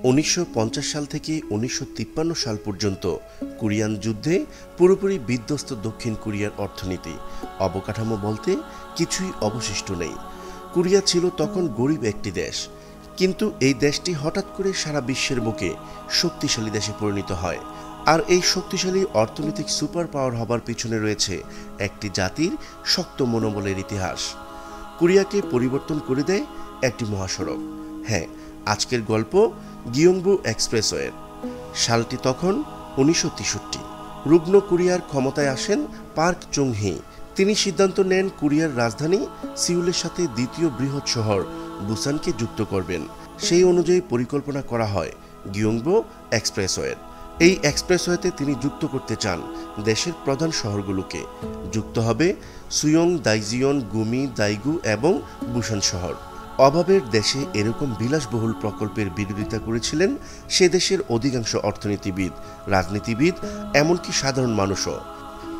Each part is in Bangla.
1950 সাল থেকে 1953 সাল পর্যন্ত কোরিয়ান যুদ্ধে পুরোপুরি বিধ্বস্ত দক্ষিণ কোরিয়ার অর্থনীতি। অবকাঠামো বলতে কিছুই অবশিষ্ট নেই। কোরিয়া ছিল তখন গরিব একটি দেশ, কিন্তু এই দেশটি হঠাৎ করে সারা বিশ্বের বুকে শক্তিশালী দেশে পরিণত হয়। আর এই শক্তিশালী অর্থনৈতিক সুপার পাওয়ার হবার পিছনে রয়েছে একটি জাতির শক্ত মনোবলের ইতিহাস। কোরিয়াকে পরিবর্তন করে দেয় একটি মহাসড়ক। হ্যাঁ, আজকের গল্প গিয়ংবু এক্সপ্রেসওয়ের। সালটি তখন 1963। রুগ্ন কোরিয়ার ক্ষমতায় আসেন পার্ক চুং হি। তিনি সিদ্ধান্ত নেন কোরিয়ার রাজধানী সিউলের সাথে দ্বিতীয় বৃহৎ শহর বুসানকে যুক্ত করবেন। সেই অনুযায়ী পরিকল্পনা করা হয় গিয়ংবু এক্সপ্রেসওয়ের। এই এক্সপ্রেসওয়েতে তিনি যুক্ত করতে চান দেশের প্রধান শহরগুলোকে। যুক্ত হবে সুয়ং, দাইজিয়ন, গুমি, দাইগু এবং বুসান শহর। অভাবের দেশে এরকম বিলাসবহুল প্রকল্পের বিরোধিতা করেছিলেন সে দেশের অধিকাংশ অর্থনীতিবিদ, রাজনীতিবিদ, এমনকি সাধারণ মানুষও।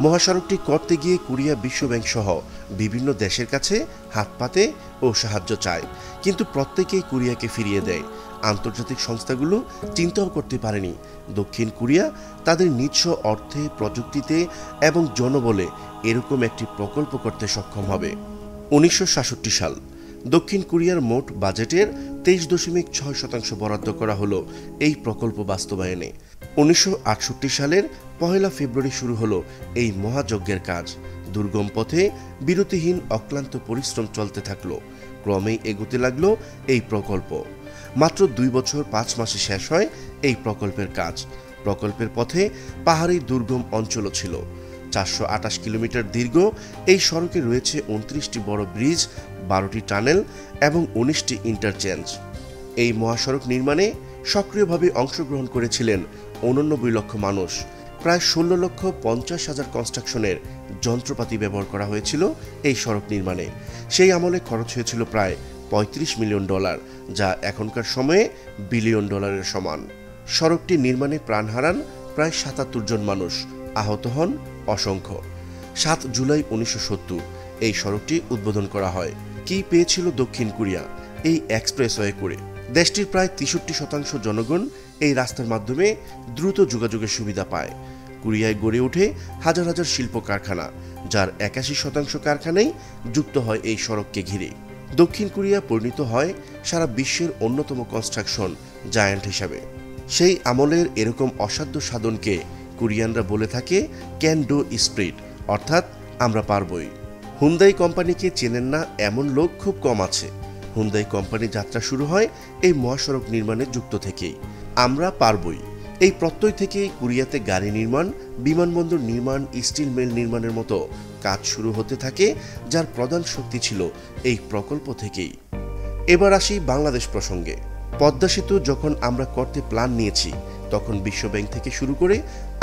মহাসড়কটি করতে গিয়ে কোরিয়া বিশ্বব্যাংক সহ বিভিন্ন দেশের কাছে হাত পাতে ও সাহায্য চায়, কিন্তু প্রত্যেকেই কোরিয়াকে ফিরিয়ে দেয়। আন্তর্জাতিক সংস্থাগুলো চিন্তাও করতে পারেনি দক্ষিণ কোরিয়া তাদের নিজস্ব অর্থে, প্রযুক্তিতে এবং জনবলে এরকম একটি প্রকল্প করতে সক্ষম হবে। 1967 সাল। দক্ষিণ কোরিয়ার মোট বাজেটের 23.6% বরাদ্দ করা হলো এই প্রকল্প বাস্তবায়নে। 1968 সালের 1 ফেব্রুয়ারি শুরু হলো এই মহাযজ্ঞের কাজ। দুর্গম পথে বিরতিহীন অক্লান্ত পরিশ্রম চলতে থাকলো। ক্রমেই এগোতে লাগলো এই প্রকল্প। মাত্র 2 বছর 5 মাসে শেষ হয় এই প্রকল্পের কাজ। প্রকল্পের পথে পাহাড়ি দুর্গম অঞ্চলও ছিল। 428 কিলোমিটার দীর্ঘ এই সড়কে রয়েছে 29টি বড় ব্রিজ, 12টি টানেল এবং 19টি ইন্টারচেঞ্জ। এই মহাসড়ক নির্মাণে সক্রিয়ভাবে অংশগ্রহণ করেছিলেন 89 লক্ষ মানুষ। প্রায় 16,50,000 কনস্ট্রাকশনের যন্ত্রপাতি ব্যবহার করা হয়েছিল এই সড়ক নির্মাণে। সেই আমলে খরচ হয়েছিল প্রায় $35 মিলিয়ন, যা এখনকার সময়ে বিলিয়ন ডলারের সমান। সড়কটি নির্মাণে প্রাণ হারান প্রায় 77 জন মানুষ, আহত হন অসংখ্য। 7 জুলাই 1970 এই সড়কটি উদ্বোধন করা হয়। কি পেয়েছিল দক্ষিণ কোরিয়া এই এক্সপ্রেসওয়ে করে? দেশটির প্রায় 63% জনগণ এই রাস্তার মাধ্যমে দ্রুত যোগাযোগের সুবিধা পায়। কোরিয়ায় গড়ে ওঠে হাজার হাজার শিল্প কারখানা, যার 81% কারখানাই যুক্ত হয় এই সড়ককে ঘিরে। দক্ষিণ কোরিয়া পরিণত হয় সারা বিশ্বের অন্যতম কনস্ট্রাকশন জায়ান্ট হিসাবে। সেই আমলের এরকম অসাধ্য সাধনকে কোরিয়ানরা বলে থাকে ক্যান ডু স্পিরিট, অর্থাৎ আমরা পারবই। হুন্দাই কোম্পানিকে চেনেন না এমন লোক খুব কম আছে। হুন্দাই কোম্পানির যাত্রা শুরু হয় এই মহাসড়ক নির্মাণের যুক্ত থেকেই। আমরা পারবই এই প্রত্যয় থেকেই কোরিয়াতে গাড়ি নির্মাণ, বিমানবন্দর নির্মাণ, স্টিল মিল নির্মাণের মতো কাজ শুরু হতে থাকে, যার প্রধান শক্তি ছিল এই প্রকল্প থেকেই। এবার আসি বাংলাদেশ প্রসঙ্গে। পদ্মা সেতু যখন আমরা করতে প্ল্যান নিয়েছি, তখন বিশ্বব্যাংক থেকে শুরু করে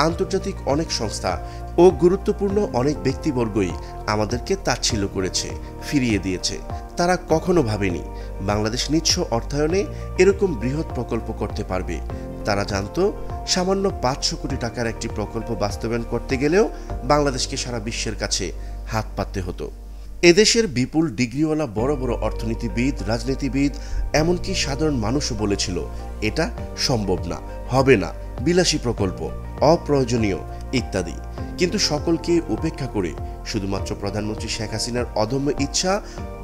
আন্তর্জাতিক অনেক সংস্থা ও গুরুত্বপূর্ণ অনেক ব্যক্তিবর্গই আমাদেরকে তাচ্ছিল্য করেছে, ফিরিয়ে দিয়েছে। তারা কখনো ভাবেনি বাংলাদেশ নিজস্ব অর্থায়নে এরকম বৃহৎ প্রকল্প করতে পারবে। তারা জানতো সামান্য 500 কোটি টাকার একটি প্রকল্প বাস্তবায়ন করতে গেলেও বাংলাদেশকে সারা বিশ্বের কাছে হাত পাততে হতো। এদেশের বিপুল ডিগ্রিওয়ালা বড় বড় অর্থনীতিবিদ, রাজনীতিবিদ, এমনকি সাধারণ মানুষও বলেছিল এটা সম্ভব না, হবে না, বিলাসী প্রকল্প, অপ্রয়োজনীয় ইত্যাদি। কিন্তু সকলকে উপেক্ষা করে শুধুমাত্র প্রধানমন্ত্রী শেখ হাসিনার অদম্য ইচ্ছা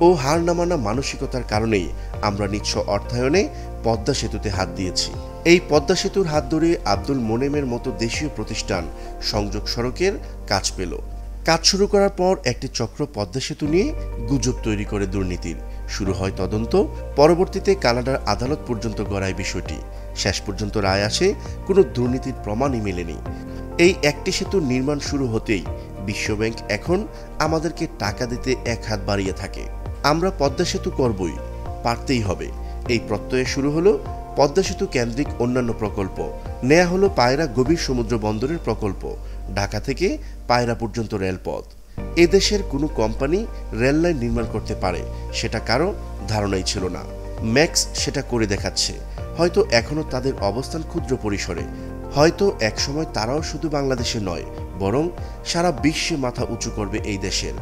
ও হার না মানা মানসিকতার কারণেই আমরা নিজস্ব অর্থায়নে পদ্মা সেতুতে হাত দিয়েছি। এই পদ্মা সেতুর হাত ধরে আব্দুল মোনেমের মতো দেশীয় প্রতিষ্ঠান সংযোগ সড়কের কাজ পেল। কাজ শুরু করার পর একটি চক্র পদ্মা সেতু নিয়ে গুজব তৈরি করে দুর্নীতির। শুরু হয় তদন্ত। পরবর্তীতে কানাডার আদালত পর্যন্ত গড়ায় বিষয়টি। শেষ পর্যন্ত রায় আসে কোনো দুর্নীতির প্রমাণই মেলেনি। এই একটি সেতুর নির্মাণ শুরু হতেই বিশ্বব্যাংক এখন আমাদেরকে টাকা দিতে এক হাত বাড়িয়ে থাকে। আমরা পদ্মা সেতু করবই, পারতেই হবে। এই প্রত্যয়ে শুরু হলো পদ্মা সেতু কেন্দ্রিক অন্যান্য প্রকল্প। নেয়া হলো পায়রা গভীর সমুদ্র বন্দরের প্রকল্প, ঢাকা থেকে পায়রা পর্যন্ত রেলপথ। এদেশের কোনো কোম্পানি রেল লাইন নির্মাণ করতে পারে সেটা কারো ধারণাই ছিল না। ম্যাক্স সেটা করে দেখাচ্ছে। হয়তো এখনো তাদের অবস্থান ক্ষুদ্র পরিসরে, হয়তো একসময় তারাও শুধু বাংলাদেশে নয়, বরং সারা বিশ্বে মাথা উঁচু করবে এই দেশের।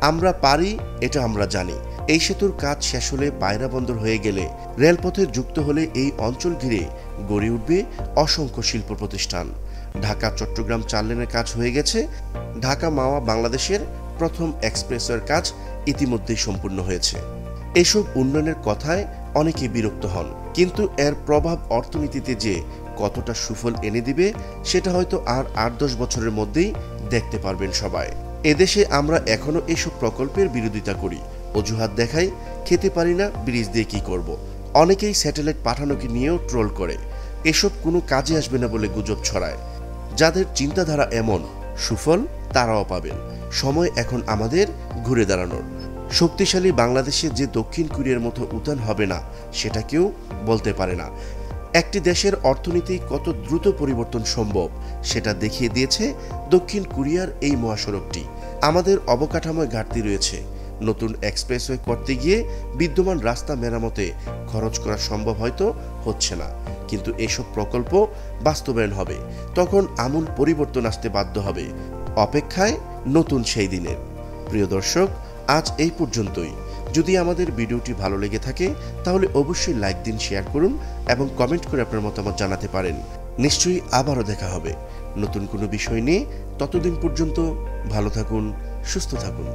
আমরা পারি, এটা আমরা জানি। এই সেতুর কাজ শেষ হলে পায়রা বন্দর হয়ে গেলে, রেলপথে যুক্ত হলে এই অঞ্চল ঘিরে গড়ে উঠবে অসংখ্য শিল্প প্রতিষ্ঠান। ঢাকা চট্টগ্রাম 4 লেনের কাজ হয়ে গেছে। ঢাকা মাওয়া বাংলাদেশের প্রথম এক্সপ্রেসওয়ের কাজ ইতিমধ্যেই সম্পূর্ণ হয়েছে। এসব উন্নয়নের কথায় অনেকে বিরক্ত হন, কিন্তু এর প্রভাব অর্থনীতিতে যে কতটা সুফল এনে দিবে সেটা হয়তো আর 8-10 বছরের মধ্যেই দেখতে পারবেন সবাই। এদেশে আমরা এখনো এসব প্রকল্পের বিরোধিতা করি, অজুহাত দেখাই, খেতে পারি না, ব্রিজ দিয়ে কি করব। অনেকেই স্যাটেলাইট পাঠানোকে নিয়েও ট্রোল করে, এসব কোনো কাজে আসবে না বলে গুজব ছড়ায়। যাদের চিন্তাধারা এমন, সুফল তারাও পাবেন। সময় এখন আমাদের ঘুরে দাঁড়ানোর। শক্তিশালী বাংলাদেশে যে দক্ষিণ কোরিয়ার মতো উত্থান হবে না সেটা কেউ বলতে পারে না। একটি দেশের অর্থনীতি কত দ্রুত পরিবর্তন সম্ভব সেটা দেখিয়ে দিয়েছে দক্ষিণ কোরিয়ার এই মহাসড়কটি। আমাদের অবকাঠামোয় ঘাটতি রয়েছে। নতুন এক্সপ্রেসওয়ে করতে গিয়ে বিদ্যমান রাস্তা মেরামতে খরচ করা সম্ভব হয়তো হচ্ছে না, কিন্তু এসব প্রকল্প বাস্তবায়ন হবে, তখন আমূল পরিবর্তন আসতে বাধ্য হবে। অপেক্ষায় নতুন সেই দিনের। প্রিয় দর্শক, আজ এই পর্যন্তই। যদি আমাদের ভিডিওটি ভালো লেগে থাকে তাহলে অবশ্যই লাইক দিন, শেয়ার করুন এবং কমেন্ট করে আপনার মতামত জানাতে পারেন। নিশ্চয়ই আবারও দেখা হবে নতুন কোনো বিষয় নিয়ে। ততদিন পর্যন্ত ভালো থাকুন, সুস্থ থাকুন।